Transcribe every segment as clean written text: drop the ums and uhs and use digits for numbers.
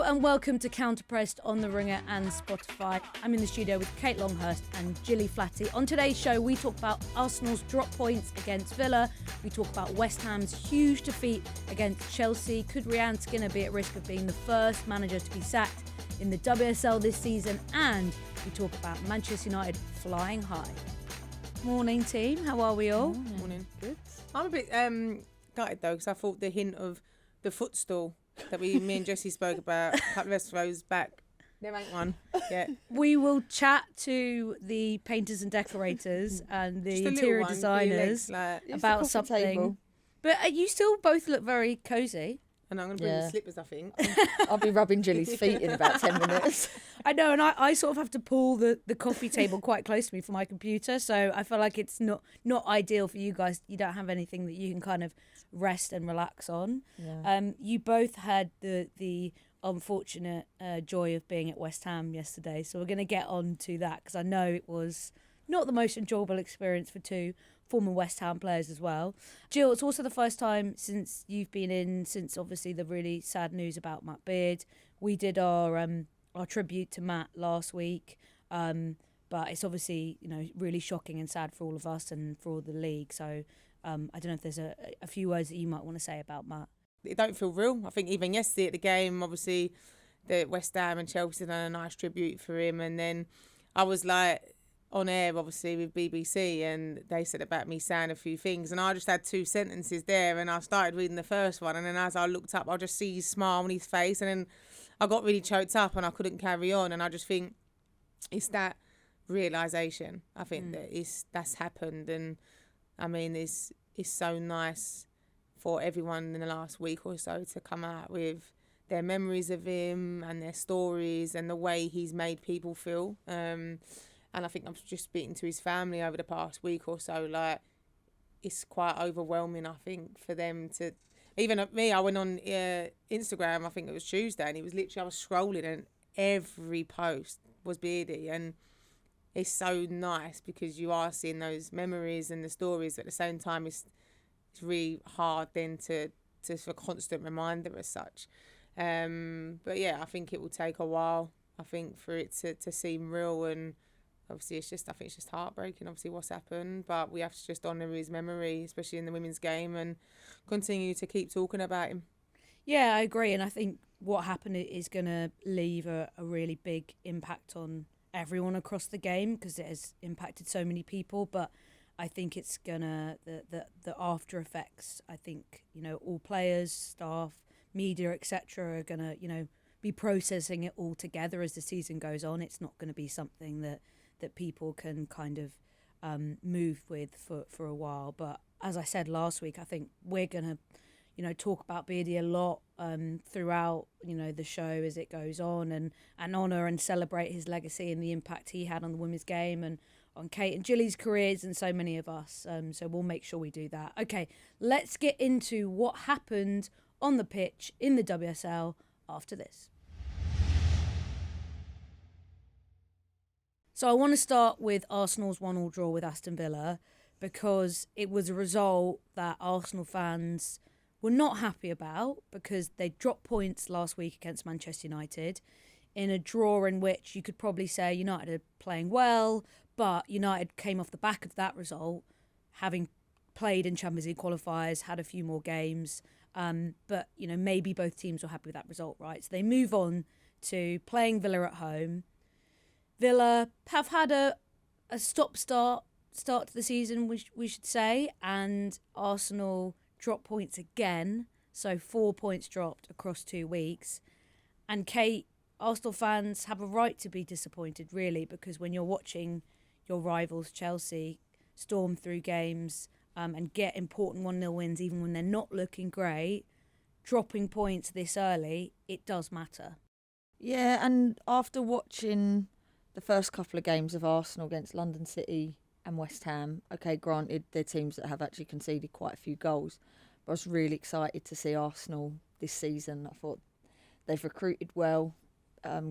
Hello and welcome to Counterpressed on the Ringer and Spotify. I'm in the studio with Kate Longhurst and Gilly Flaherty. On today's show, we talk about Arsenal's drop points against Villa. We talk about West Ham's huge defeat against Chelsea. Could Rehanne Skinner be at risk of being the first manager to be sacked in the WSL this season? And we talk about Manchester United flying high. Morning, team. How are we all? Morning. Good. I'm a bit gutted though, because I thought the hint of the footstool that me and Jessie spoke about a couple of episodes back, there ain't one yet. We will chat to the painters and decorators and the interior designers about something. Table. But you still both look very cosy. And I'm going to bring the slippers, I think. I'll be rubbing Gilly's feet in about 10 minutes. I know, and I sort of have to pull the coffee table quite close to me for my computer, so I feel like it's not ideal for you guys. You don't have anything that you can kind of rest and relax on. Yeah. You both had the unfortunate joy of being at West Ham yesterday, so we're going to get on to that, because I know it was not the most enjoyable experience for two former West Ham players as well. Jill, it's also the first time since you've been in, since obviously the really sad news about Matt Beard. We did our tribute to Matt last week, but it's obviously, you know, really shocking and sad for all of us and for all the league. So I don't know if there's a few words that you might want to say about Matt. It don't feel real. I think even yesterday at the game, obviously, the West Ham and Chelsea done a nice tribute for him, and then I was like, on air, obviously, with BBC, and they said about me saying a few things, and I just had two sentences there, and I started reading the first one, and then as I looked up, I just see his smile on his face, and then I got really choked up, and I couldn't carry on, and I just think it's that realisation. I think that's happened, and I mean, it's so nice for everyone in the last week or so to come out with their memories of him and their stories and the way he's made people feel. And I think I'm just speaking to his family over the past week or so, like, it's quite overwhelming, I think, for them to... Even me, I went on Instagram, I think it was Tuesday, and it was literally, I was scrolling and every post was Beardy. And it's so nice because you are seeing those memories and the stories, but at the same time, it's really hard then to for a constant reminder as such. But yeah, I think it will take a while, I think, for it to seem real, and obviously, I think it's just heartbreaking, obviously, what's happened. But we have to just honour his memory, especially in the women's game, and continue to keep talking about him. Yeah, I agree. And I think what happened is going to leave a really big impact on everyone across the game, because it has impacted so many people. But I think it's going to, the after effects, I think, you know, all players, staff, media, etc. are going to, you know, be processing it all together as the season goes on. It's not going to be something that people can kind of move with for a while. But as I said last week, I think we're going to, you know, talk about Beardy a lot throughout, you know, the show as it goes on, and honour and celebrate his legacy and the impact he had on the women's game and on Kate and Gilly's careers and so many of us. So we'll make sure we do that. Okay, let's get into what happened on the pitch in the WSL after this. So I want to start with Arsenal's 1-1 draw with Aston Villa, because it was a result that Arsenal fans were not happy about, because they dropped points last week against Manchester United in a draw in which you could probably say United are playing well, but United came off the back of that result, having played in Champions League qualifiers, had a few more games, but, you know, maybe both teams were happy with that result, right? So they move on to playing Villa at home. Villa have had a stop-start to the season, we should say, and Arsenal drop points again, so 4 points dropped across 2 weeks. And Kate, Arsenal fans have a right to be disappointed, really, because when you're watching your rivals Chelsea storm through games and get important 1-0 wins even when they're not looking great, dropping points this early, it does matter. Yeah, and after watching the first couple of games of Arsenal against London City and West Ham, okay, granted, they're teams that have actually conceded quite a few goals, but I was really excited to see Arsenal this season. I thought they've recruited well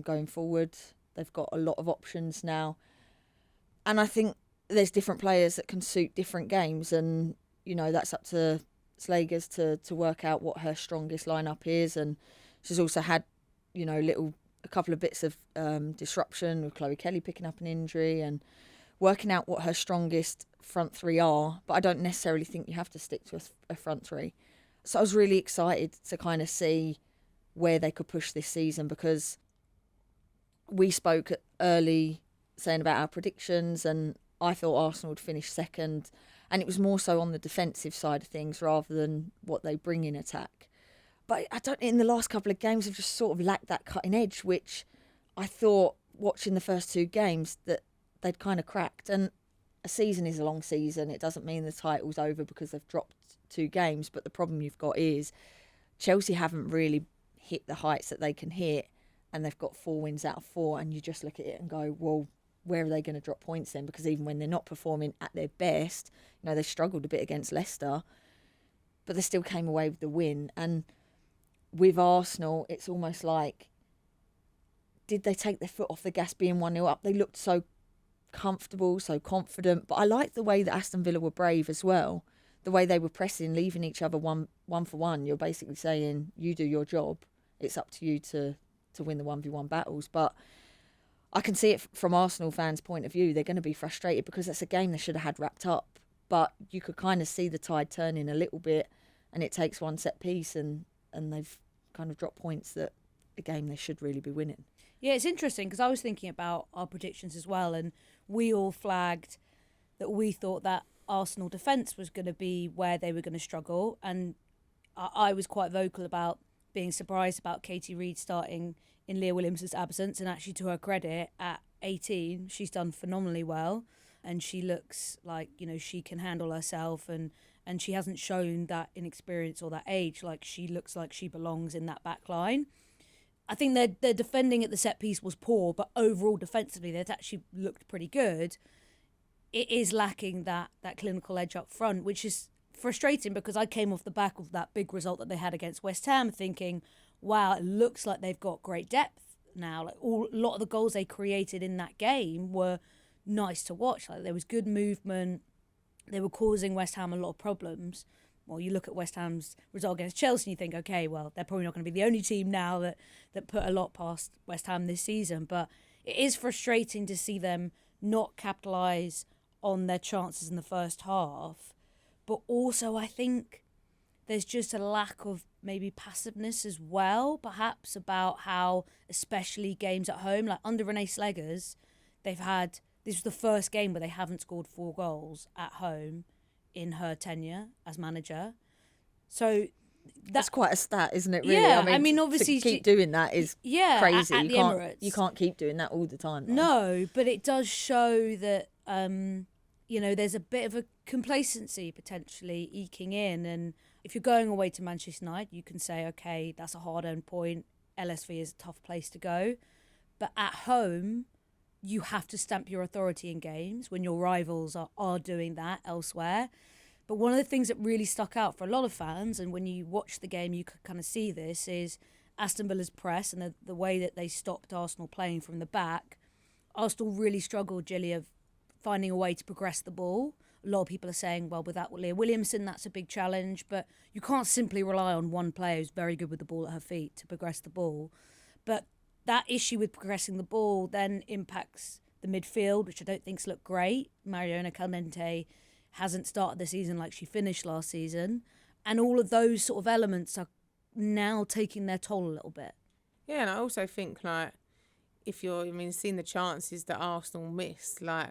going forward. They've got a lot of options now. And I think there's different players that can suit different games, and, you know, that's up to Slagers to work out what her strongest lineup is. And she's also had a couple of bits of disruption with Chloe Kelly picking up an injury and working out what her strongest front three are. But I don't necessarily think you have to stick to a front three. So I was really excited to kind of see where they could push this season, because we spoke early saying about our predictions, and I thought Arsenal would finish second, and it was more so on the defensive side of things rather than what they bring in attack. But in the last couple of games, they've just sort of lacked that cutting edge, which I thought, watching the first two games, that they'd kind of cracked. And a season is a long season. It doesn't mean the title's over because they've dropped 2 games. But the problem you've got is Chelsea haven't really hit the heights that they can hit, and they've got 4 wins out of 4. And you just look at it and go, well, where are they going to drop points then? Because even when they're not performing at their best, they struggled a bit against Leicester, but they still came away with the win. And with Arsenal, it's almost like, did they take their foot off the gas being 1-0 up? They looked so comfortable, so confident. But I like the way that Aston Villa were brave as well. The way they were pressing, leaving each other one for one. You're basically saying, you do your job. It's up to you to win the 1v1 battles. But I can see it from Arsenal fans' point of view. They're going to be frustrated because that's a game they should have had wrapped up. But you could kind of see the tide turning a little bit, and it takes one set piece, and they've kind of dropped points that a game they should really be winning. Yeah, it's interesting because I was thinking about our predictions as well, and we all flagged that we thought that Arsenal defence was going to be where they were going to struggle, and I was quite vocal about being surprised about Katie Reid starting in Leah Williams' absence, and actually, to her credit, at 18 she's done phenomenally well, and she looks like she can handle herself, and she hasn't shown that inexperience or that age. Like, she looks like she belongs in that back line. I think their defending at the set piece was poor, but overall defensively they've actually looked pretty good. It is lacking that clinical edge up front, which is frustrating because I came off the back of that big result that they had against West Ham thinking, wow, it looks like they've got great depth now. Like, a lot of the goals they created in that game were nice to watch. Like, there was good movement. They were causing West Ham a lot of problems. Well, you look at West Ham's result against Chelsea and you think, okay, well, they're probably not going to be the only team now that put a lot past West Ham this season. But it is frustrating to see them not capitalise on their chances in the first half. But also, I think there's just a lack of maybe passiveness as well, perhaps, about how, especially games at home, like under Renee Slegers, this was the first game where they haven't scored 4 goals at home in her tenure as manager. So that's quite a stat, isn't it, really? Yeah, I mean obviously to keep doing that is crazy. At the Emirates. You can't keep doing that all the time, though. No, but it does show that there's a bit of a complacency potentially eking in, and if you're going away to Manchester United, you can say, okay, that's a hard-earned point. LSV is a tough place to go. But at home, you have to stamp your authority in games when your rivals are doing that elsewhere. But one of the things that really stuck out for a lot of fans, and when you watch the game you could kind of see this, is Aston Villa's press and the way that they stopped Arsenal playing from the back. Arsenal really struggled, Gilly, of finding a way to progress the ball. A lot of people are saying, well, without Leah Williamson, that's a big challenge, but you can't simply rely on one player who's very good with the ball at her feet to progress the ball. But that issue with progressing the ball then impacts the midfield, which I don't think's looked great. Mariona Calmente hasn't started the season like she finished last season. And all of those sort of elements are now taking their toll a little bit. Yeah, and I also think, like, seeing the chances that Arsenal miss, like,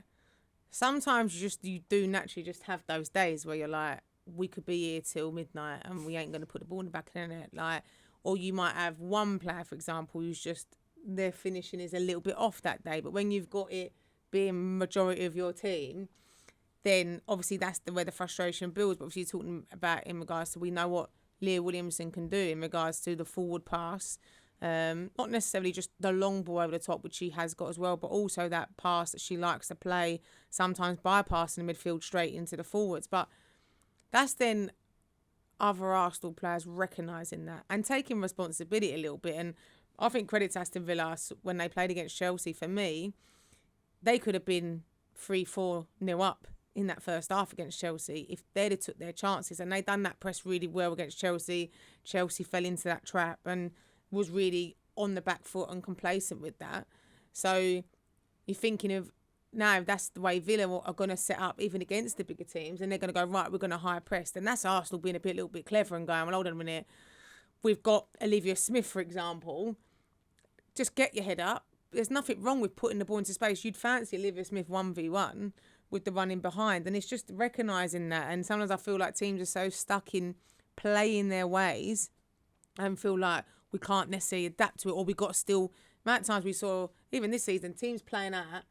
sometimes you do naturally just have those days where you're like, we could be here till midnight and we ain't going to put the ball in the back of the net. Like, or you might have one player, for example, who's just, their finishing is a little bit off that day. But when you've got it being majority of your team, then obviously that's where the frustration builds. But obviously you're talking about in regards to, we know what Leah Williamson can do in regards to the forward pass. Not necessarily just the long ball over the top, which she has got as well, but also that pass that she likes to play, sometimes bypassing the midfield straight into the forwards. But that's then other Arsenal players recognising that and taking responsibility a little bit. And I think credit to Aston Villa, when they played against Chelsea, for me, they could have been 3-4-0 up in that first half against Chelsea if they'd have took their chances. And they done that press really well against Chelsea. Chelsea fell into that trap and was really on the back foot and complacent with that. So you're thinking of, now if that's the way Villa are going to set up even against the bigger teams, and they're going to go, right, we're going to high press, then that's Arsenal being a little bit clever and going, well, hold on a minute, we've got Olivia Smith, for example, just get your head up. There's nothing wrong with putting the ball into space. You'd fancy Olivia Smith 1v1 with the running behind, and it's just recognising that. And sometimes I feel like teams are so stuck in playing their ways and feel like we can't necessarily adapt to it, or we got still, amount of times we saw, even this season, teams playing out,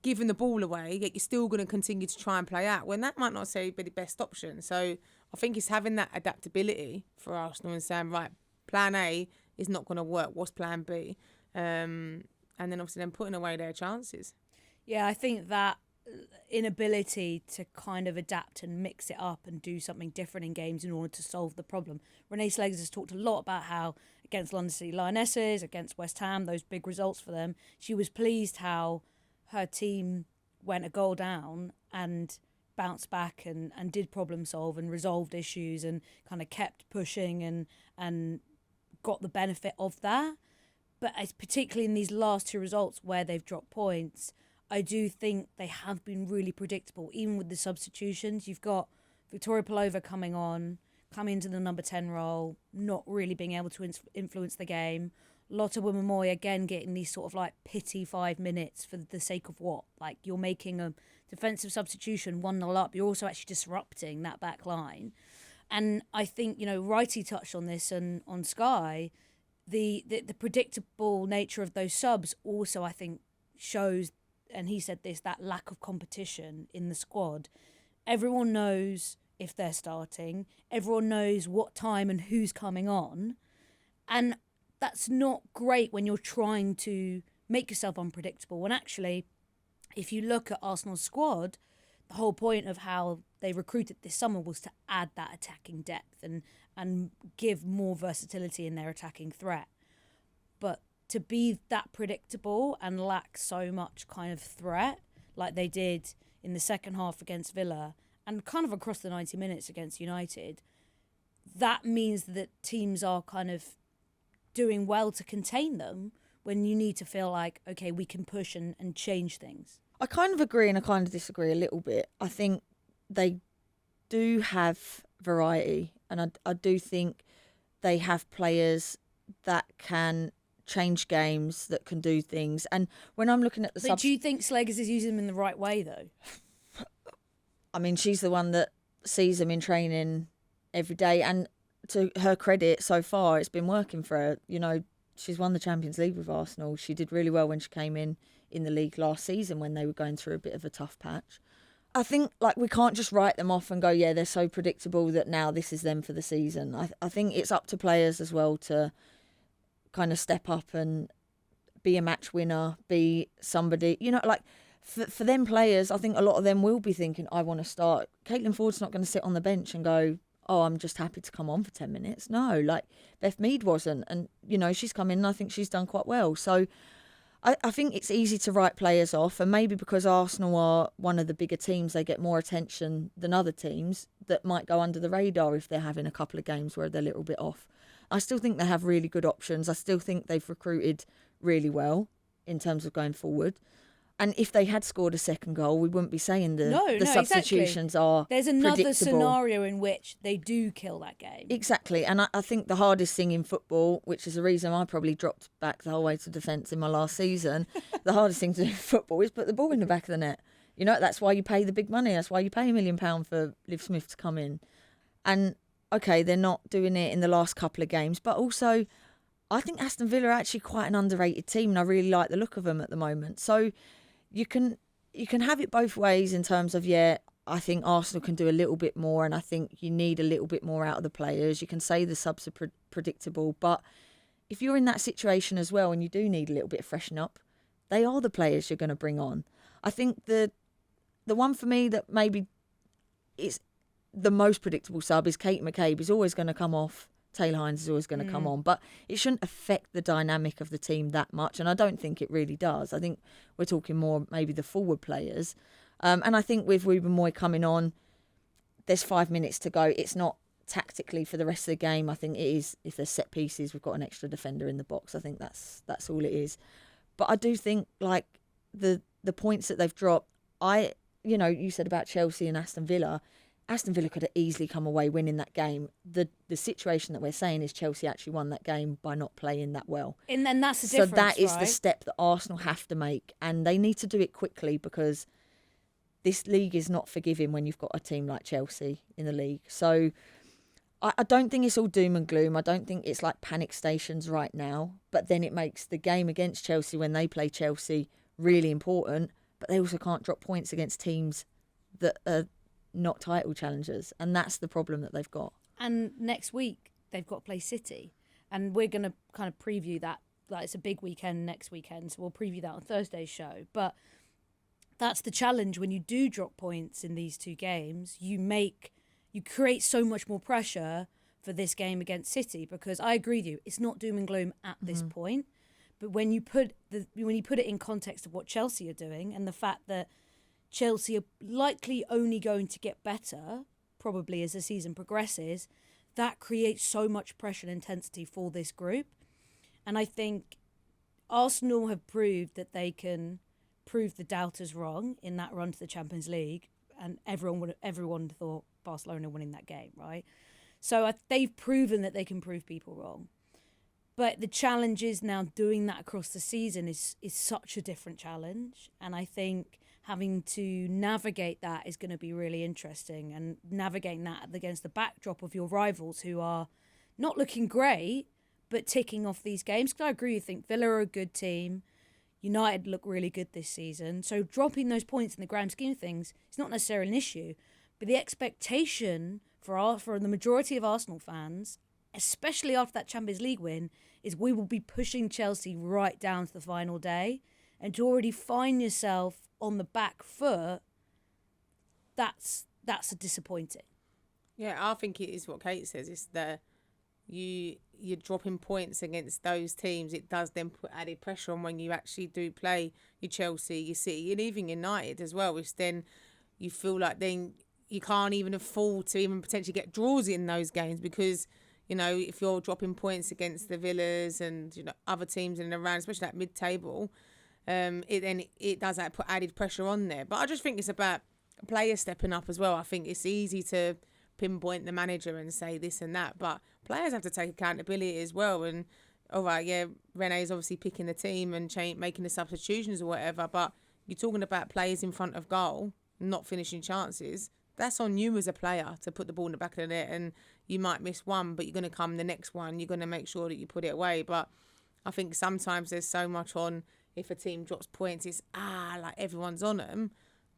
giving the ball away, yet you're still going to continue to try and play out, when that might not necessarily be the best option. So I think it's having that adaptability for Arsenal and saying, right, plan A is not going to work, what's plan B? And then obviously then putting away their chances. Yeah, I think that inability to kind of adapt and mix it up and do something different in games in order to solve the problem. Renee Sleggs has talked a lot about how against London City Lionesses, against West Ham, those big results for them, she was pleased how her team went a goal down and bounced back and did problem solve and resolved issues and kind of kept pushing and got the benefit of that. But it's particularly in these last two results where they've dropped points, I do think they have been really predictable, even with the substitutions. You've got Victoria Pelova coming into the number 10 role, not really being able to influence the game. Lotta Wimamoy again getting these sort of like pity 5 minutes for the sake of what? Like, you're making a defensive substitution 1-0 up. You're also actually disrupting that back line. And I think, Wrighty touched on this and on Sky, the predictable nature of those subs also, I think, shows, and he said this, that lack of competition in the squad. Everyone knows if they're starting. Everyone knows what time and who's coming on. And that's not great when you're trying to make yourself unpredictable. When actually, if you look at Arsenal's squad, the whole point of how they recruited this summer was to add that attacking depth and give more versatility in their attacking threat. But to be that predictable and lack so much kind of threat like they did in the second half against Villa and kind of across the 90 minutes against United, that means that teams are kind of doing well to contain them when you need to feel like, okay, we can push and change things. I kind of agree and I kind of disagree a little bit. I think they do have variety, and I do think they have players that can change games, that can do things. And when I'm looking at the do you think Slegers is using them in the right way, though? I mean, she's the one that sees them in training every day, and to her credit, so far, it's been working for her. She's won the Champions League with Arsenal. She did really well when she came in the league last season when they were going through a bit of a tough patch. I think, we can't just write them off and go, yeah, they're so predictable that now this is them for the season. I think it's up to players as well to kind of step up and be a match winner, be somebody, for them players, I think a lot of them will be thinking, I want to start. Caitlin Ford's not going to sit on the bench and go, oh, I'm just happy to come on for 10 minutes. No, Beth Mead wasn't. And, she's come in and I think she's done quite well. So I think it's easy to write players off. And maybe because Arsenal are one of the bigger teams, they get more attention than other teams that might go under the radar if they're having a couple of games where they're a little bit off. I still think they have really good options. I still think they've recruited really well in terms of going forward. And if they had scored a second goal, we wouldn't be saying the substitutions exactly. are There's another predictable. Scenario in which they do kill that game. Exactly. And I think the hardest thing in football, which is the reason I probably dropped back the whole way to defence in my last season, the hardest thing to do in football is put the ball in the back of the net. That's why you pay the big money. That's why you pay £1 million for Liv Smith to come in. And, okay, they're not doing it in the last couple of games, but also I think Aston Villa are actually quite an underrated team and I really like the look of them at the moment. So you can have it both ways in terms of, I think Arsenal can do a little bit more and I think you need a little bit more out of the players. You can say the subs are predictable, but if you're in that situation as well and you do need a little bit of freshen up, they are the players you're going to bring on. I think the one for me that maybe is the most predictable sub is Kate McCabe. Is always going to come off. Taylor Hines is always going to come on, but it shouldn't affect the dynamic of the team that much, and I don't think it really does. I think we're talking more maybe the forward players, and I think with Ruben Moy coming on, there's 5 minutes to go. It's not tactically for the rest of the game, I think it is, if there's set pieces, we've got an extra defender in the box. I think that's all it is. But I do think, like, the points that they've dropped, you said about Chelsea and Aston Villa. Aston Villa could have easily come away winning that game. The situation that we're saying is Chelsea actually won that game by not playing that well. And then that's the difference, so that is right? the step that Arsenal have to make, and they need to do it quickly, because this league is not forgiving when you've got a team like Chelsea in the league. So I don't think it's all doom and gloom. I don't think it's like panic stations right now. But then it makes the game against Chelsea, when they play Chelsea, really important. But they also can't drop points against teams that are not title challengers. And that's the problem that they've got. And next week, they've got to play City. And we're going to kind of preview that. Like, it's a big weekend next weekend, so we'll preview that on Thursday's show. But that's the challenge when you do drop points in these two games. You create so much more pressure for this game against City, because I agree with you, it's not doom and gloom at this point. But when you put it in context of what Chelsea are doing, and the fact that Chelsea are likely only going to get better, probably as the season progresses, that creates so much pressure and intensity for this group. And I think Arsenal have proved that they can prove the doubters wrong in that run to the Champions League, and everyone thought Barcelona winning that game, right? So they've proven that they can prove people wrong. But the challenge is now doing that across the season is such a different challenge, and I think having to navigate that is going to be really interesting, and navigating that against the backdrop of your rivals who are not looking great but ticking off these games. Because I agree, I think Villa are a good team. United look really good this season. So dropping those points in the grand scheme of things is not necessarily an issue. But the expectation for the majority of Arsenal fans, especially after that Champions League win, is we will be pushing Chelsea right down to the final day. And to already find yourself on the back foot, that's disappointing. Yeah, I think it is what Kate says. It's you're dropping points against those teams. It does then put added pressure on when you actually do play your Chelsea, your City, and even United as well. Which then you feel like then you can't even afford to even potentially get draws in those games, because if you're dropping points against the Villas and other teams in and around, especially that mid-table, it does put added pressure on there. But I just think it's about players stepping up as well. I think it's easy to pinpoint the manager and say this and that, but players have to take accountability as well. And all right, yeah, Renee's obviously picking the team and making the substitutions or whatever, but you're talking about players in front of goal not finishing chances. That's on you as a player to put the ball in the back of the net, and you might miss one, but you're going to come the next one. You're going to make sure that you put it away. But I think sometimes there's so much on, if a team drops points, it's like everyone's on them,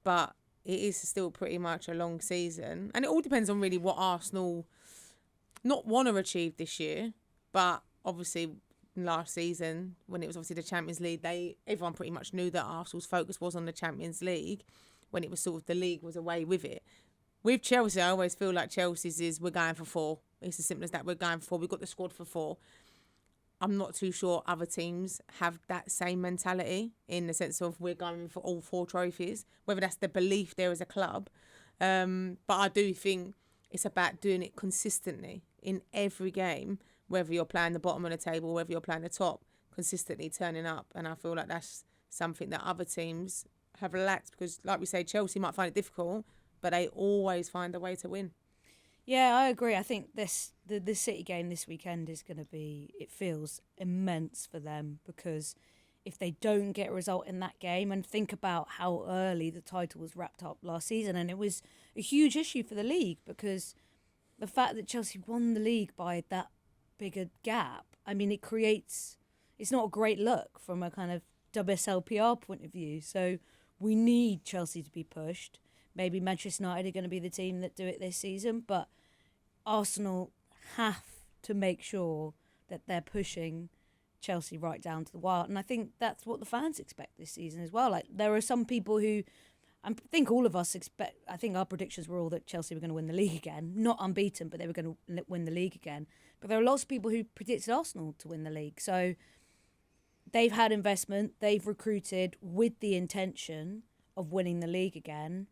but it is still pretty much a long season. And it all depends on really what Arsenal not want to achieve this year. But obviously last season, when it was obviously the Champions League, everyone pretty much knew that Arsenal's focus was on the Champions League, when it was sort of the league was away with it. With Chelsea, I always feel like Chelsea's is we're going for 4. It's as simple as that. We're going for 4. We've got the squad for 4. I'm not too sure other teams have that same mentality, in the sense of we're going for all 4 trophies, whether that's the belief there as a club. But I do think it's about doing it consistently in every game, whether you're playing the bottom of the table, whether you're playing the top, consistently turning up. And I feel like that's something that other teams have lacked, because like we say, Chelsea might find it difficult, but they always find a way to win. Yeah, I agree. I think the City game this weekend is going to be, it feels immense for them, because if they don't get a result in that game, and think about how early the title was wrapped up last season, and it was a huge issue for the league, because the fact that Chelsea won the league by that bigger gap, I mean, it's not a great look from a kind of WSL PR point of view. So we need Chelsea to be pushed. Maybe Manchester United are going to be the team that do it this season, but Arsenal have to make sure that they're pushing Chelsea right down to the wire. And I think that's what the fans expect this season as well. Like, there are some people who, I think all of us expect, I think our predictions were all that Chelsea were going to win the league again. Not unbeaten, but they were going to win the league again. But there are lots of people who predicted Arsenal to win the league. So they've had investment, they've recruited with the intention of winning the league again.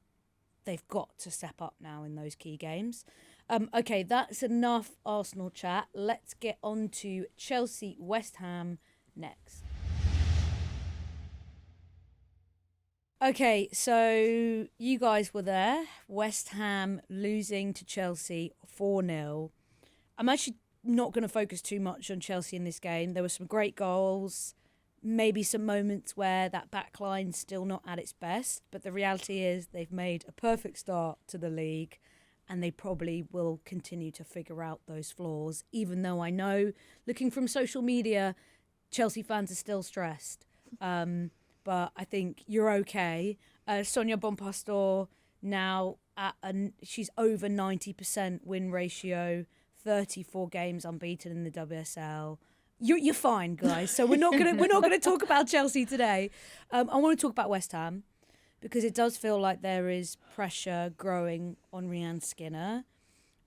They've got to step up now in those key games. Okay, that's enough Arsenal chat. Let's get on to Chelsea West Ham next. Okay, so you guys were there. West Ham losing to Chelsea 4-0. I'm actually not going to focus too much on Chelsea in this game. There were some great goals, maybe some moments where that back line's still not at its best, but the reality is they've made a perfect start to the league and they probably will continue to figure out those flaws, even though I know, looking from social media, Chelsea fans are still stressed. But I think you're okay. Sonia Bonpastor now she's over 90% win ratio, 34 games unbeaten in the WSL. You're fine, guys. So we're not gonna talk about Chelsea today. I want to talk about West Ham because it does feel like there is pressure growing on Rehanne Skinner.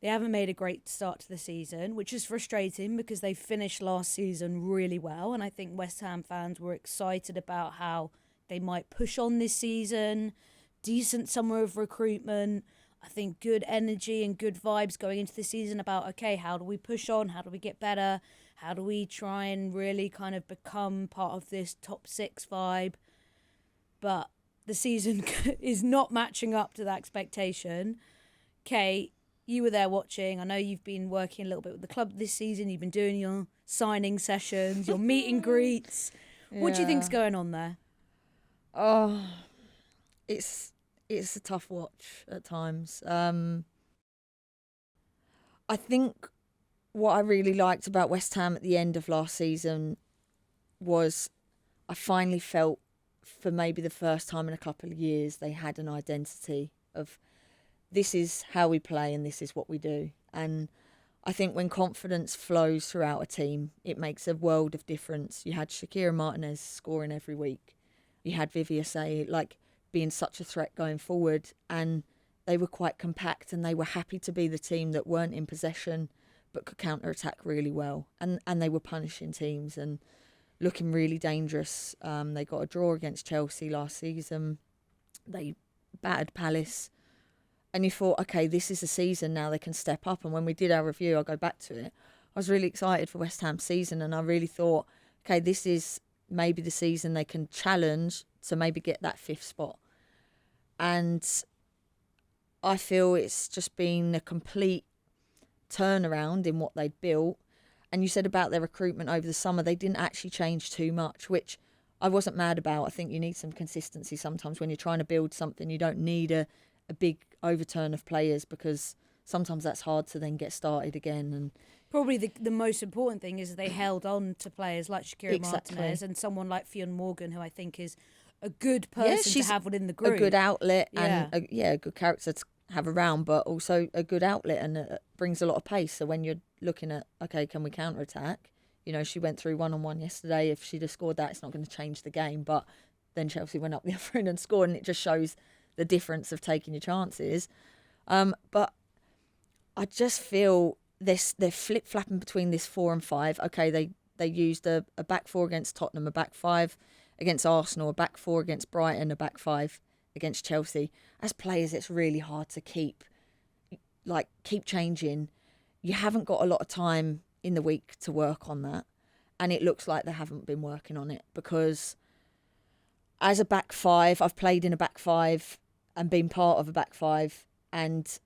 They haven't made a great start to the season, which is frustrating because they finished last season really well. And I think West Ham fans were excited about how they might push on this season. Decent summer of recruitment. I think good energy and good vibes going into the season about, okay, how do we push on? How do we get better? How do we try and really kind of become part of this top 6 vibe? But the season is not matching up to that expectation. Kate, you were there watching. I know you've been working a little bit with the club this season. You've been doing your signing sessions, your meet and greets. What do you think's going on there? Oh, it's a tough watch at times. I think what I really liked about West Ham at the end of last season was I finally felt for maybe the first time in a couple of years they had an identity of this is how we play and this is what we do. And I think when confidence flows throughout a team, it makes a world of difference. You had Shakira Martinez scoring every week. You had WSL being such a threat going forward, and they were quite compact and they were happy to be the team that weren't in possession but could counter-attack really well. And they were punishing teams and looking really dangerous. They got a draw against Chelsea last season. They battered Palace. And you thought, okay, this is the season now they can step up. And when we did our review, I'll go back to it, I was really excited for West Ham's season. And I really thought, okay, this is maybe the season they can challenge to maybe get that 5th spot. And I feel it's just been a complete turnaround in what they'd built. And you said about their recruitment over the summer, they didn't actually change too much, which I wasn't mad about. I think you need some consistency sometimes when you're trying to build something. You don't need a big overturn of players because sometimes that's hard to then get started again. And probably the most important thing is they held on to players like Shakira Exactly. Martinez and someone like Fionn Morgan, who I think is a good person to have within the group. A good outlet Yeah. and a good character to have around, but also a good outlet and brings a lot of pace. So when you're looking at, okay, can we counter-attack? You know, she went through one-on-one yesterday. If she'd have scored that, it's not going to change the game. But then Chelsea went up the other end and scored, and it just shows the difference of taking your chances. But I just feel they're flip-flapping between this 4 and 5. Okay, they used a back 4 against Tottenham, a back 5 against Arsenal, a back 4 against Brighton, a back 5 against Chelsea. As players, it's really hard to keep changing. You haven't got a lot of time in the week to work on that. And it looks like they haven't been working on it because as a back 5, I've played in a back 5 and been part of a back 5, and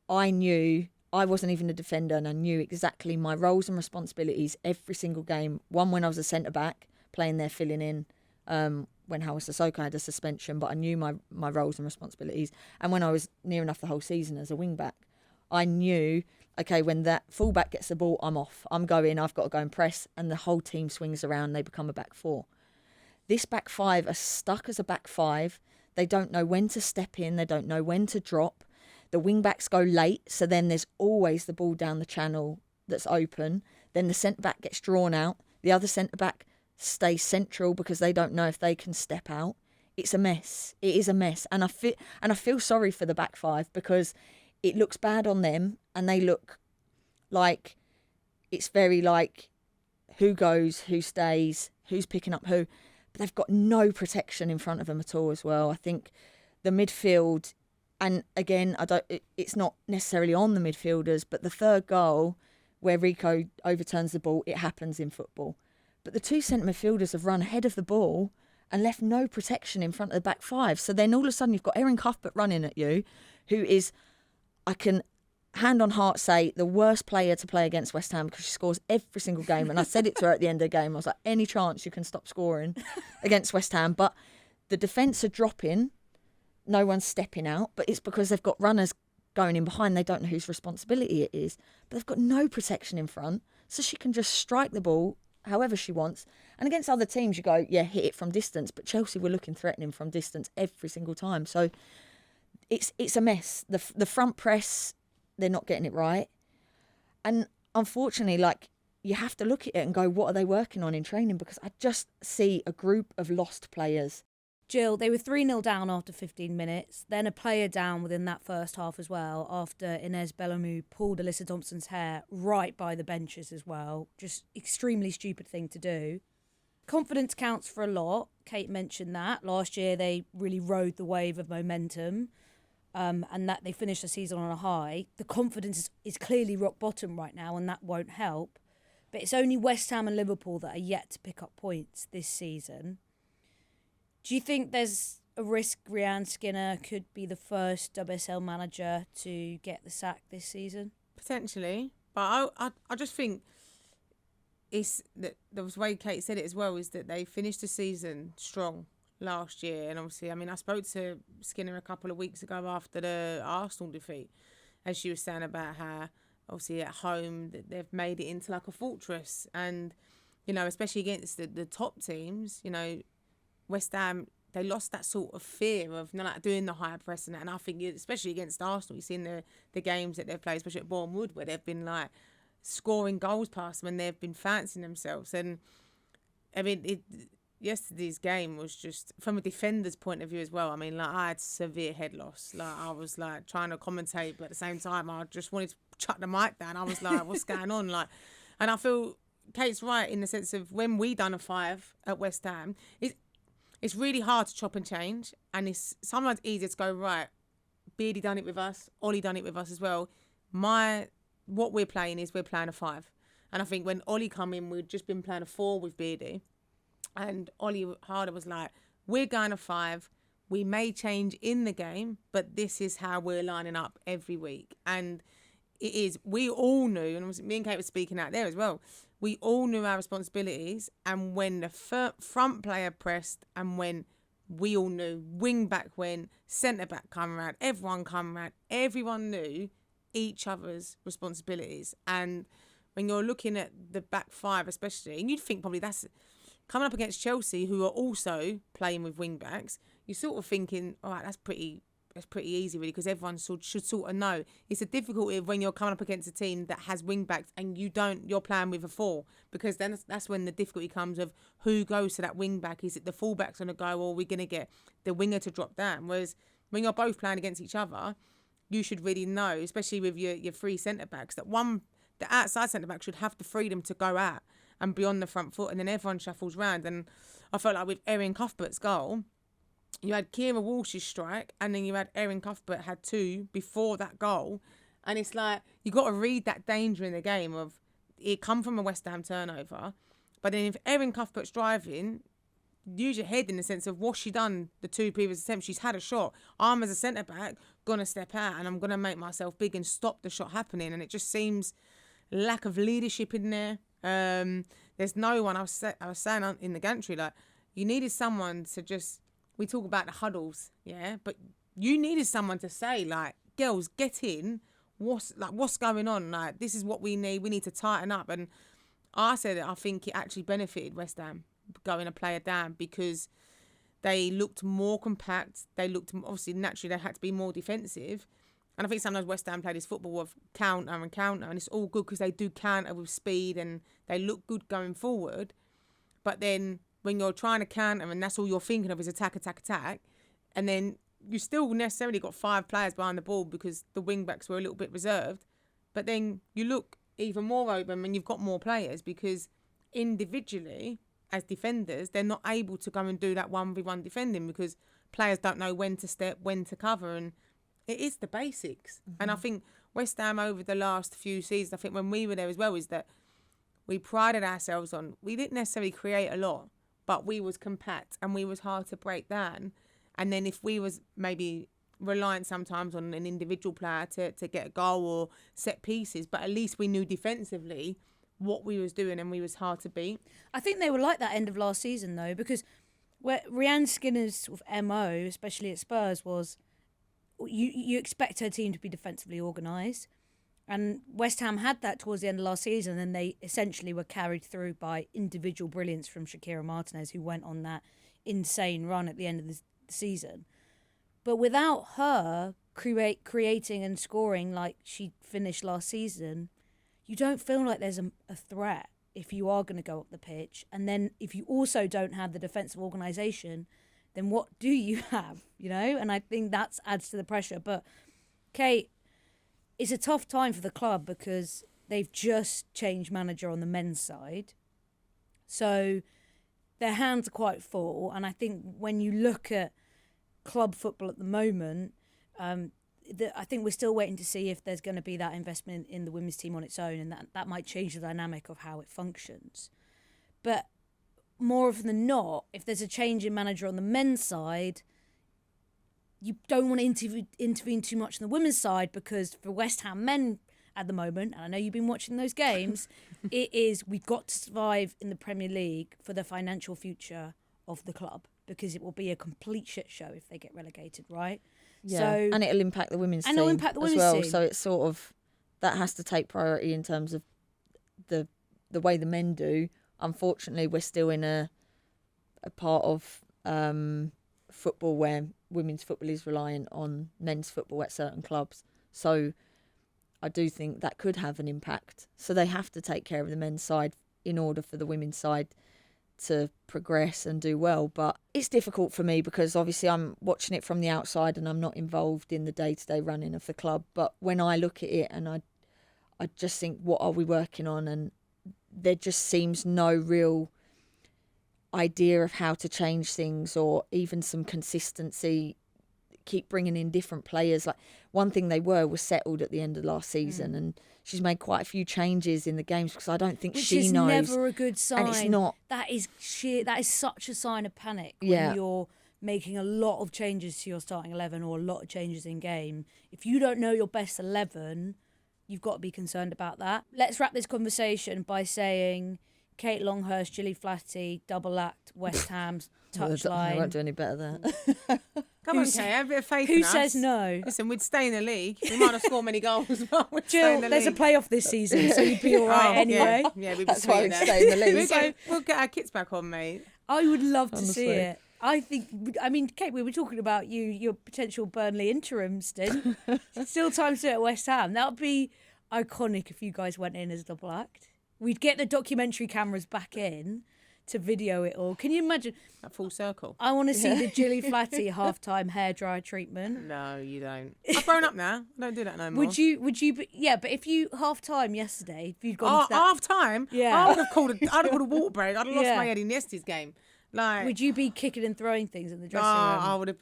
I knew I wasn't even a defender, and I knew exactly my roles and responsibilities every single game. One, when I was a centre-back, playing there, filling in when Howard Sissoko had a suspension, but I knew my roles and responsibilities. And when I was near enough the whole season as a wing-back, I knew, okay, when that full-back gets the ball, I'm off. I'm going, I've got to go and press, and the whole team swings around, they become a back 4. This back 5 are stuck as a back 5. They don't know when to step in. They don't know when to drop. The wing-backs go late, so then there's always the ball down the channel that's open. Then the centre-back gets drawn out. The other centre-back stays central because they don't know if they can step out. It's a mess. It is a mess. And I feel sorry for the back 5 because it looks bad on them, and they look like it's very like who goes, who stays, who's picking up who. But they've got no protection in front of them at all as well. I think the midfield And again, it's not necessarily on the midfielders, but the third goal where Rico overturns the ball, it happens in football. But the two centre midfielders have run ahead of the ball and left no protection in front of the back five. So then all of a sudden you've got Erin Cuthbert running at you, who is, I can hand on heart say, the worst player to play against West Ham because she scores every single game. And I said it to her at the end of the game. I was like, any chance you can stop scoring against West Ham. But the defence are dropping. No one's stepping out. But it's because they've got runners going in behind. They don't know whose responsibility it is. But they've got no protection in front. So she can just strike the ball however she wants. And against other teams, you go, yeah, hit it from distance. But Chelsea were looking threatening from distance every single time. So it's a mess. The front press, they're not getting it right. And unfortunately, like, you have to look at it and go, what are they working on in training? Because I just see a group of lost players. Jill, they were 3-0 down after 15 minutes, then a player down within that first half as well, after Inez Bellamou pulled Alyssa Thompson's hair right by the benches as well. Just extremely stupid thing to do. Confidence counts for a lot. Kate mentioned that. Last year they really rode the wave of momentum, and that they finished the season on a high. The confidence is clearly rock bottom right now, and that won't help. But it's only West Ham and Liverpool that are yet to pick up points this season. Do you think there's a risk Rehanne Skinner could be the first WSL manager to get the sack this season? Potentially. But I just think it's that the way Kate said it as well is that they finished the season strong last year. And obviously, I mean, I spoke to Skinner a couple of weeks ago after the Arsenal defeat, as she was saying about how obviously at home that they've made it into like a fortress. And, you know, especially against the top teams, you know, West Ham, they lost that sort of fear of not like doing the high press and that. And I think, especially against Arsenal, you've seen the games that they've played, especially at Bournemouth Wood, where they've been like scoring goals past them and they've been fancying themselves. And I mean, yesterday's game was just, from a defender's point of view as well, I mean, like, I had severe head loss. Like, I was like trying to commentate, but at the same time, I just wanted to chuck the mic down. I was like, what's going on? Like, and I feel Kate's right in the sense of when we done a 5 at West Ham, it's really hard to chop and change, and it's sometimes easier to go, right, Beardy done it with us, Ollie done it with us as well. What we're playing is we're playing a 5. And I think when Ollie come in, we'd just been playing a 4 with Beardy. And Ollie Harder was like, we're going a 5. We may change in the game, but this is how we're lining up every week. And it is, we all knew, and me and Kate were speaking out there as well, we all knew our responsibilities, and when the front player pressed and when we all knew wing back went, centre back come around, everyone come around, everyone knew each other's responsibilities. And when you're looking at the back 5 especially, and you'd think probably that's coming up against Chelsea, who are also playing with wing backs, you're sort of thinking, all right, that's pretty easy really, because everyone should sort of know. It's a difficulty when you're coming up against a team that has wing backs and you're playing with a 4, because then that's when the difficulty comes of who goes to that wing back. Is it the fullback's going to go, or are we going to get the winger to drop down? Whereas when you're both playing against each other, you should really know, especially with your 3 centre backs, that the outside centre back should have the freedom to go out and be on the front foot, and then everyone shuffles round. And I felt like with Erin Cuthbert's goal, you had Kira Walsh's strike, and then you had Erin Cuthbert had 2 before that goal. And it's like, you got to read that danger in the game of it come from a West Ham turnover. But then if Erin Cuthbert's driving, use your head in the sense of what's she done the 2 previous attempts. She's had a shot. I'm, as a centre-back, going to step out and I'm going to make myself big and stop the shot happening. And it just seems lack of leadership in there. There's no one. I was saying in the gantry, like, you needed someone to just... We talk about the huddles, yeah, but you needed someone to say, like, girls, get in. What's going on? Like, this is what we need. We need to tighten up. And I said that I think it actually benefited West Ham going a player down, because they looked more compact. They looked, obviously, naturally, they had to be more defensive. And I think sometimes West Ham play this football of counter, and it's all good because they do counter with speed and they look good going forward. But then when you're trying to counter and that's all you're thinking of is attack, and then you still necessarily got 5 players behind the ball because the wing-backs were a little bit reserved, but then you look even more open when you've got more players, because individually, as defenders, they're not able to go and do that 1v1 defending because players don't know when to step, when to cover, and it is the basics. And I think West Ham over the last few seasons, I think when we were there as well, is that we prided ourselves on, we didn't necessarily create a lot, but we was compact and we was hard to break down. And then if we was maybe reliant sometimes on an individual player to get a goal or set pieces, but at least we knew defensively what we was doing and we was hard to beat. I think they were like that end of last season though, because where Rehanne Skinner's sort of MO, especially at Spurs, was you expect her team to be defensively organised. And West Ham had that towards the end of last season, and they essentially were carried through by individual brilliance from Shakira Martinez, who went on that insane run at the end of the season. But without her creating and scoring like she finished last season, you don't feel like there's a threat if you are going to go up the pitch. And then if you also don't have the defensive organisation, then what do you have, you know? And I think that adds to the pressure. But, Kate, it's a tough time for the club because they've just changed manager on the men's side. So their hands are quite full. And I think when you look at club football at the moment, I think we're still waiting to see if there's going to be that investment in the women's team on its own, and that might change the dynamic of how it functions. But more often than not, if there's a change in manager on the men's side, you don't want to intervene too much on the women's side, because for West Ham men at the moment, and I know you've been watching those games, it is, we've got to survive in the Premier League for the financial future of the club, because it will be a complete shit show if they get relegated, right? Yeah, so, and it'll impact the women's team and it'll impact the women's as well. team. So it's sort of, that has to take priority in terms of the way the men do. Unfortunately, we're still in a part of football where women's football is reliant on men's football at certain clubs. So I do think that could have an impact. So they have to take care of the men's side in order for the women's side to progress and do well. But it's difficult for me because obviously I'm watching it from the outside and I'm not involved in the day-to-day running of the club. But when I look at it and I just think, what are we working on? And there just seems no real idea of how to change things or even some consistency. Keep bringing in different players. Like, one thing they was settled at the end of last season, and she's made quite a few changes in the games because I don't think she knows. Which is never a good sign. And it's not. That is such a sign of panic when you're making a lot of changes to your starting 11 or a lot of changes in game. If you don't know your best 11, you've got to be concerned about that. Let's wrap this conversation by saying Kate Longhurst, Gilly Flaherty, double act, West Ham's touchline. I won't do any better than that. Come on, Kate, have a bit of faith Who in us. says no? Listen, we'd stay in the league. We might not score many goals, but we'd stay Jill, in the there's a league. playoff this season, so you'd be all right anyway. Yeah, we'd be That's why sweet we'd there. stay in the league. We'll get our kits back on, mate. I would love to Honestly. see it. I mean, Kate, we were talking about your potential Burnley interim stint. Still time to do it at West Ham. That would be iconic if you guys went in as a double act. We'd get the documentary cameras back in to video it all. Can you imagine? A full circle. I want to see the Gilly Flaherty halftime hairdryer treatment. No, you don't. I've grown up now. I don't do that no more. Would you be, yeah, but if you halftime yesterday, if you'd gone to that, half time? Yeah. I would have called a water break. I'd have lost my head in yesterday's game. Like, would you be kicking and throwing things in the dressing room? I would have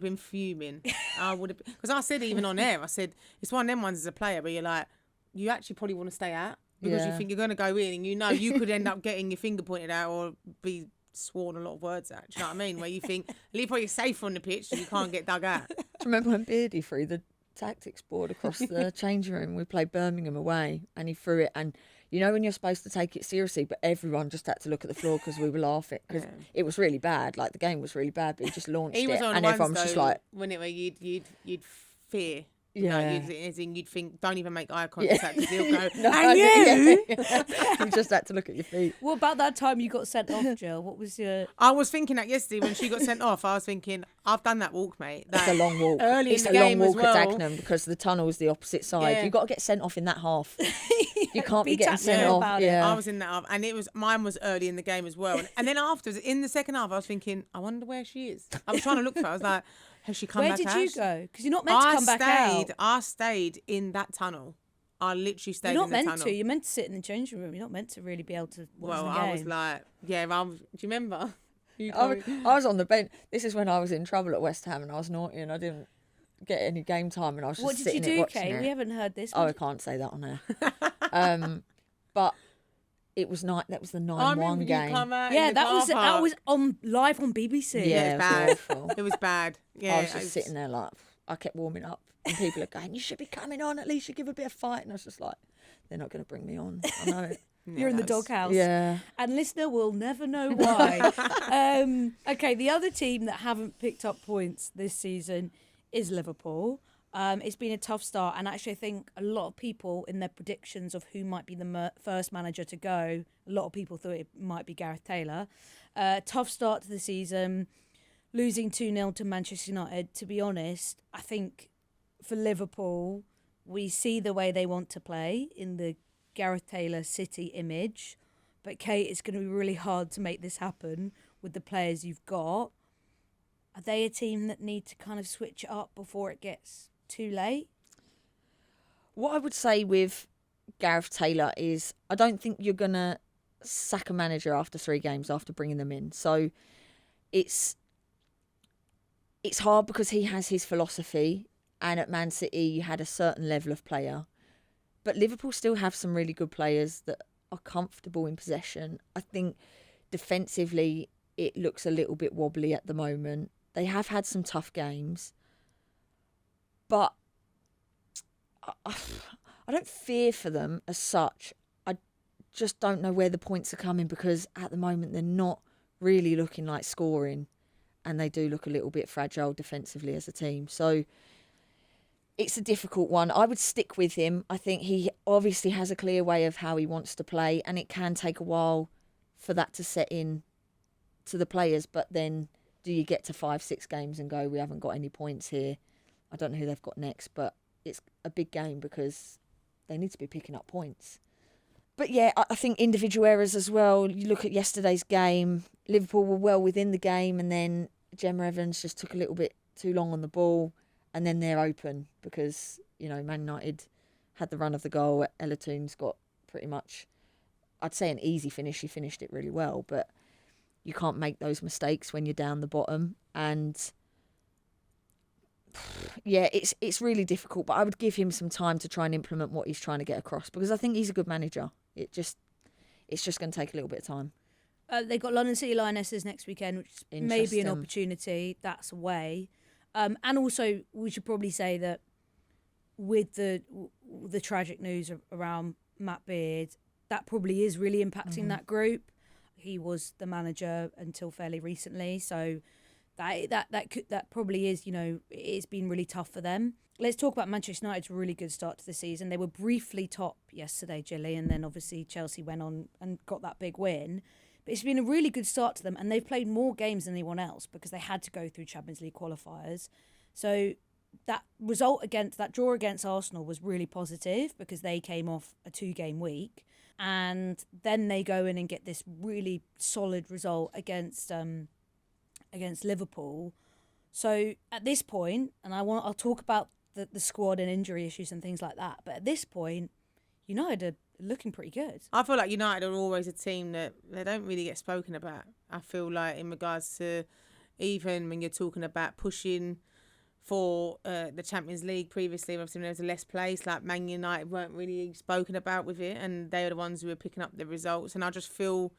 been fuming. I would have, because I said even on air, I said it's one of them ones as a player where you're like, you actually probably want to stay out because you think you're going to go in and you know you could end up getting your finger pointed out or be sworn a lot of words at. Do you know what I mean? Where you think at least you're safe on the pitch so you can't get dug out. Do you remember when Beardy threw the tactics board across the changing room? We played Birmingham away and he threw it, and you know when you're supposed to take it seriously, but everyone just had to look at the floor because we were laughing because it was really bad. Like, the game was really bad, but he just launched He was it on and ones, everyone was though, just like, when it where you'd fear. Yeah. As in you'd think, don't even make eye contact because he'll go, No, and you! You just had to look at your feet. What about that time you got sent off, Jill? What was your... I was thinking that yesterday when she got sent off. I was thinking, I've done that walk, mate. It's a long walk. Early It's in the a long game walk as well. at Dagenham because the tunnel's the opposite side. Yeah. You've got to get sent off in that half. You can't be Be getting tactful sent off. about it. Yeah. I was in that half, and mine was early in the game as well. And then afterwards, in the second half, I was thinking, I wonder where she is. I was trying to look for her. I was like, has she come Where back did out? you go? Because you're not meant to come back out. I stayed in that tunnel. I literally stayed You're in not the meant tunnel. to. You're meant to sit in the changing room. You're not meant to really be able to watch Well, the game. I was like, do you remember? I was on the bench. This is when I was in trouble at West Ham and I was naughty and I didn't get any game time, and I was just What did you sitting do, watching Kate? it. We haven't heard this. Oh, I can't say that on air. But it was that was the 9-1 game. Yeah, that was on live on BBC. Yeah, it was bad. awful. It was bad. Yeah, I was just sitting there like, I kept warming up, and people are going, "You should be coming on. At least you give a bit of fight." And I was just like, "They're not going to bring me on. I know it." You're in the doghouse. Yeah. And listener will never know why. Okay, the other team that haven't picked up points this season is Liverpool. It's been a tough start, and actually I think a lot of people in their predictions of who might be the first manager to go, a lot of people thought it might be Gareth Taylor. Tough start to the season, losing 2-0 to Manchester United. To be honest, I think for Liverpool, we see the way they want to play in the Gareth Taylor City image, but Kate, it's going to be really hard to make this happen with the players you've got. Are they a team that need to kind of switch it up before it gets too late? What I would say with Gareth Taylor is I don't think you're going to sack a manager after 3 games after bringing them in. So it's hard because he has his philosophy, and at Man City you had a certain level of player. But Liverpool still have some really good players that are comfortable in possession. I think defensively it looks a little bit wobbly at the moment. They have had some tough games. But I don't fear for them as such. I just don't know where the points are coming because at the moment they're not really looking like scoring, and they do look a little bit fragile defensively as a team. So it's a difficult one. I would stick with him. I think he obviously has a clear way of how he wants to play, and it can take a while for that to set in to the players. But then do you get to 5-6 games and go, we haven't got any points here? I don't know who they've got next, but it's a big game because they need to be picking up points. But yeah, I think individual errors as well. You look at yesterday's game, Liverpool were well within the game, and then Gemma Evans just took a little bit too long on the ball. And then they're open because, Man United had the run of the goal. Ella Toon's got pretty much, I'd say, an easy finish. She finished it really well, but you can't make those mistakes when you're down the bottom. And yeah, it's really difficult, but I would give him some time to try and implement what he's trying to get across because I think he's a good manager. It's just going to take a little bit of time. They've got London City Lionesses next weekend, which may be an opportunity. That's away. And also, we should probably say that with the tragic news around Matt Beard, that probably is really impacting that group. He was the manager until fairly recently, so that probably is, it's been really tough for them. Let's talk about Manchester United's really good start to the season. They were briefly top yesterday, Gilly, and then obviously Chelsea went on and got that big win. But it's been a really good start to them, and they've played more games than anyone else because they had to go through Champions League qualifiers. So that draw against Arsenal was really positive because they came off a 2-game week, and then they go in and get this really solid result against Liverpool. So at this point, and I'll talk about the squad and injury issues and things like that, but at this point, United are looking pretty good. I feel like United are always a team that they don't really get spoken about. I feel like in regards to even when you're talking about pushing for the Champions League previously, obviously when there was a less place, like Man United weren't really spoken about with it, and they were the ones who were picking up the results. And I feel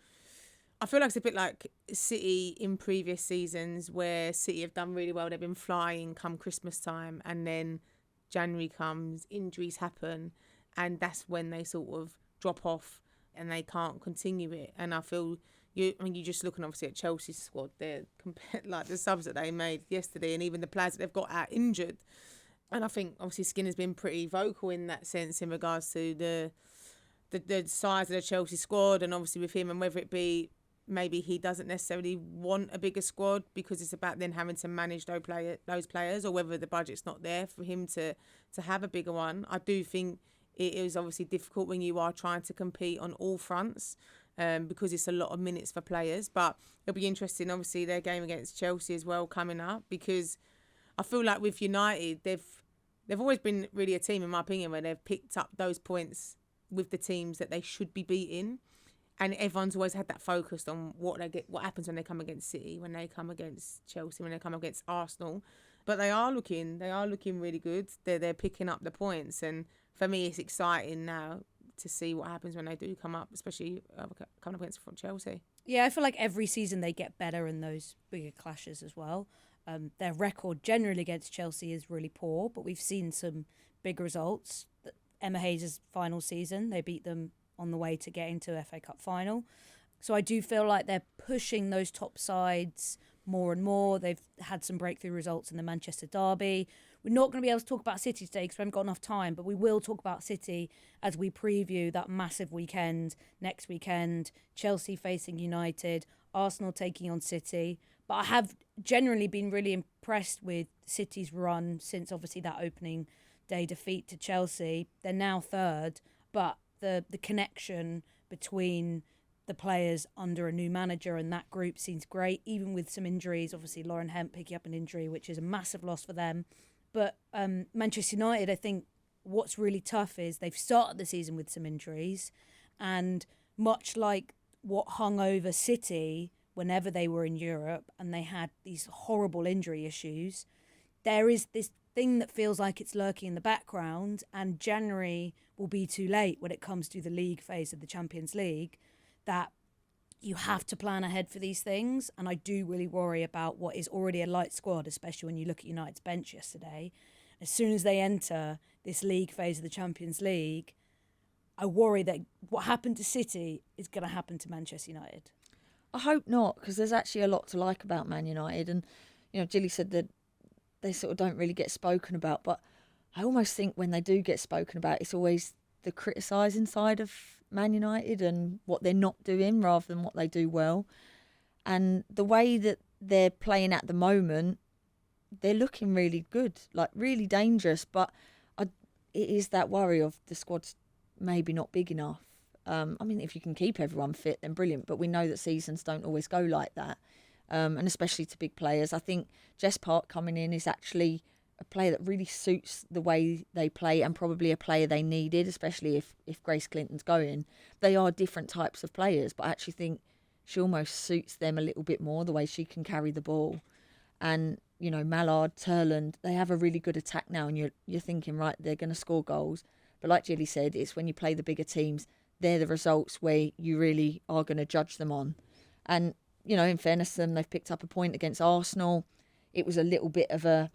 like it's a bit like City in previous seasons where City have done really well. They've been flying come Christmas time, and then January comes, injuries happen, and that's when they sort of drop off and they can't continue it. And I feel you're just looking obviously at Chelsea's squad. They're like the subs that they made yesterday, and even the players that they've got out injured. And I think obviously Skinner's been pretty vocal in that sense in regards to the size of the Chelsea squad, and obviously with him, and whether it be maybe he doesn't necessarily want a bigger squad because it's about then having to manage those players, or whether the budget's not there for him to have a bigger one. I do think it is obviously difficult when you are trying to compete on all fronts because it's a lot of minutes for players. But it'll be interesting, obviously, their game against Chelsea as well coming up, because I feel like with United, they've always been really a team, in my opinion, where they've picked up those points with the teams that they should be beating. And everyone's always had that focused on what happens when they come against City, when they come against Chelsea, when they come against Arsenal. But they are looking really good. They're picking up the points, and for me, it's exciting now to see what happens when they do come up, especially coming up against Chelsea. Yeah, I feel like every season they get better in those bigger clashes as well. Their record generally against Chelsea is really poor, but we've seen some big results. Emma Hayes' final season, they beat them on the way to getting to FA Cup final. So I do feel like they're pushing those top sides more and more. They've had some breakthrough results in the Manchester derby. We're not going to be able to talk about City today because we haven't got enough time, but we will talk about City as we preview that massive weekend next weekend. Chelsea facing United, Arsenal taking on City. But I have generally been really impressed with City's run since obviously that opening day defeat to Chelsea. They're now third, but the connection between the players under a new manager and that group seems great, even with some injuries. Obviously, Lauren Hemp picking up an injury, which is a massive loss for them. But Manchester United, I think what's really tough is they've started the season with some injuries, and much like what hung over City whenever they were in Europe and they had these horrible injury issues, there is this thing that feels like it's lurking in the background, and January will be too late when it comes to the league phase of the Champions League, that you have to plan ahead for these things. And I do really worry about what is already a light squad, especially when you look at United's bench yesterday. As soon as they enter this league phase of the Champions League, I worry that what happened to City is going to happen to Manchester United. I hope not, because there's actually a lot to like about Man United. And, Gilly said that they sort of don't really get spoken about, but I almost think when they do get spoken about, it's always the criticising side of Man United and what they're not doing rather than what they do well. And the way that they're playing at the moment, they're looking really good, like really dangerous, but it is that worry of the squad's maybe not big enough. If you can keep everyone fit, then brilliant, but we know that seasons don't always go like that. And especially to big players. I think Jess Park coming in is actually a player that really suits the way they play, and probably a player they needed, especially if Grace Clinton's going. They are different types of players, but I actually think she almost suits them a little bit more, the way she can carry the ball. And, Mallard, Turland, they have a really good attack now, and you're thinking, right, they're going to score goals. But like Gilly said, it's when you play the bigger teams, they're the results where you really are going to judge them on. And in fairness to them, they've picked up a point against Arsenal. It was a little bit of a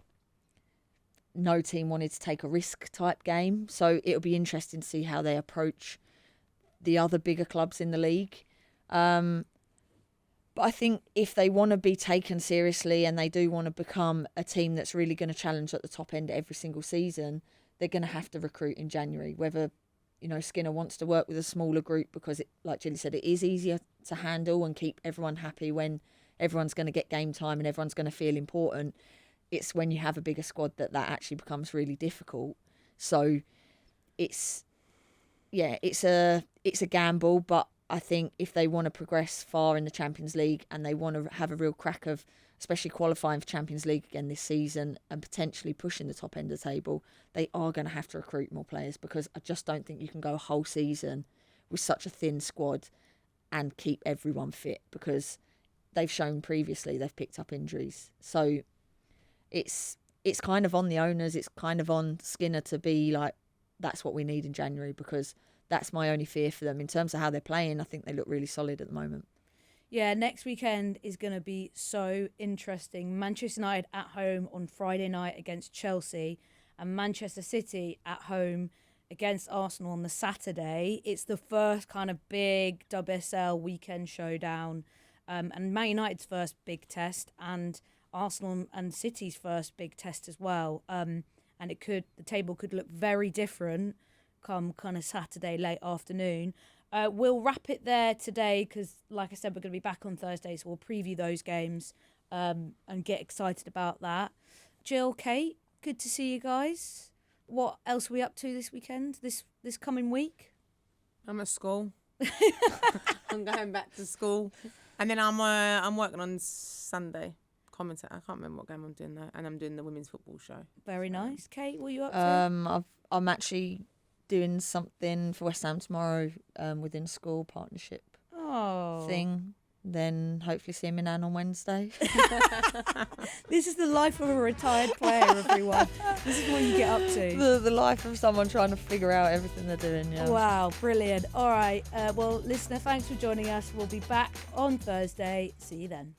no team wanted to take a risk type game. So it'll be interesting to see how they approach the other bigger clubs in the league. But I think if they want to be taken seriously and they do want to become a team that's really going to challenge at the top end every single season, they're going to have to recruit in January, whether Skinner wants to work with a smaller group, because like Gilly said, it is easier to handle and keep everyone happy when everyone's going to get game time and everyone's going to feel important. It's when you have a bigger squad that actually becomes really difficult. So it's a gamble, but I think if they want to progress far in the Champions League and they want to have a real crack of especially qualifying for Champions League again this season and potentially pushing the top end of the table, they are going to have to recruit more players, because I just don't think you can go a whole season with such a thin squad and keep everyone fit, because they've shown previously they've picked up injuries. So it's kind of on the owners, it's kind of on Skinner to be like, that's what we need in January, because that's my only fear for them. In terms of how they're playing, I think they look really solid at the moment. Yeah, next weekend is going to be so interesting. Manchester United at home on Friday night against Chelsea, and Manchester City at home against Arsenal on the Saturday. It's the first kind of big WSL weekend showdown, and Man United's first big test, and Arsenal and City's first big test as well. And the table could look very different come kind of Saturday late afternoon. We'll wrap it there today because, like I said, we're going to be back on Thursday, so we'll preview those games and get excited about that. Jill, Kate, good to see you guys. What else are we up to this weekend, this coming week? I'm at school. I'm going back to school. And then I'm working on Sunday. Commentator. I can't remember what game I'm doing though. And I'm doing the women's football show. Very nice. Kate, what are you up to? I'm actually doing something for West Ham tomorrow within school partnership thing. then hopefully see Milan on Wednesday. This is the life of a retired player, everyone. This is what you get up to. the life of someone trying to figure out everything they're doing. Yeah. Wow, brilliant. All right. Well, listener, thanks for joining us. We'll be back on Thursday. See you then.